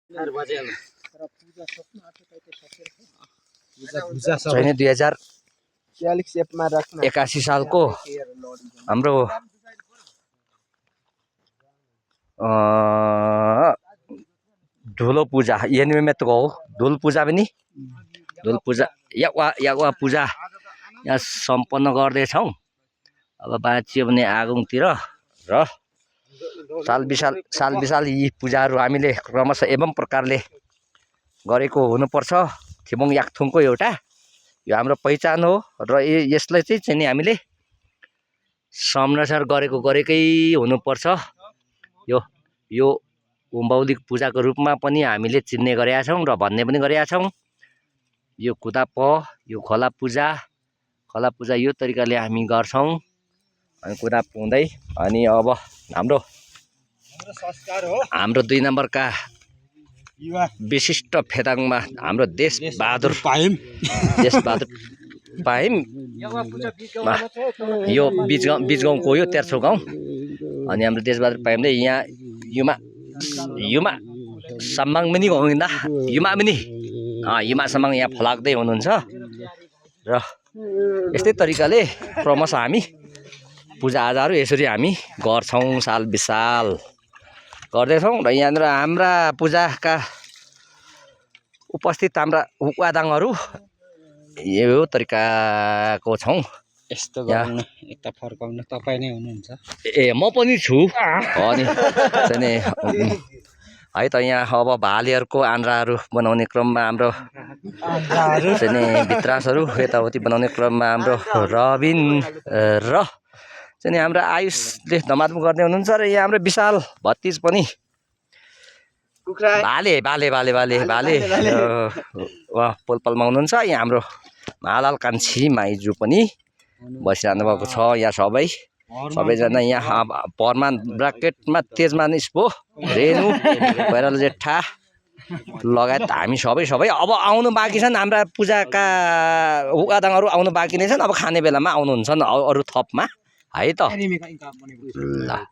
छैन 2081 सालको हाम्रो धुलो पूजा एनएमएत हो धुल पूजा पनि धुल पूजा यावा पूजा यहाँ सम्पन्न गर्दैछौँ। अब बाँचियो भने आगोतिर र साल विशाल यी पूजाहरू हामीले क्रमशः एवं प्रकारले गरेको हुनुपर्छ। थिबोङ याकथुङको एउटा यो हाम्रो पहिचान हो र यसलाई चाहिँ नि हामीले संरक्षण गरेकै हुनुपर्छ। यो उभौलिक पूजाको रूपमा पनि हामीले चिन्ने गरेका छौँ र भन्ने पनि गरेका छौँ। यो कुदाप यो खोला पूजा यो तरिकाले हामी गर्छौँ। अनि कुदाप हुँदै अनि अब हाम्रो 2 नम्बरका विशिष्ट फेदाङमा हाम्रो देशबहादुर पाइम यो बीच गाउँको यो तेर्सो गाउँ अनि हाम्रो देशबहादुर पाइमले यहाँ युमा सम्माङ पनि गाउँदा युमा सम्माङ यहाँ फलाक्दै हुनुहुन्छ र यस्तै तरिकाले क्रमशः हामी पूजाआजाहरू यसरी हामी गर्छौँ साल विशाल गर्दैछौँ। र यहाँनिर हाम्रा पूजाका उपस्थित हाम्रा हुक्वादाङहरू यो तरिकाको छौँ। यस्तो गर्नु यता फर्काउन तपाईँ नै हुनुहुन्छ। म पनि छु अनि चाहिँ है त यहाँ अब भालेहरूको आन्द्राहरू बनाउने क्रममा हाम्रो चाहिँ भित्रासहरू यताउति बनाउने क्रममा हाम्रो रबिन र चाहिँ हाम्रो आयुषले धमाधम गर्दै हुनुहुन्छ र यहाँ हाम्रो विशाल भतिज पनि भाले पोलपालमा हुनुहुन्छ। यहाँ हाम्रो महालाल कान्छी माइजू पनि बसिरहनु भएको छ। यहाँ सबैजना यहाँ परमान ब्राकेटमा तेजमान स्पो रेणु भैरल जेठा लगायत हामी सबै अब आउनु बाँकी छन्। हाम्रा पूजाका हुक्वादाङहरू आउनु बाँकी नै छन्। अब खाने बेलामा आउनुहुन्छ अरू थपमा है त ल।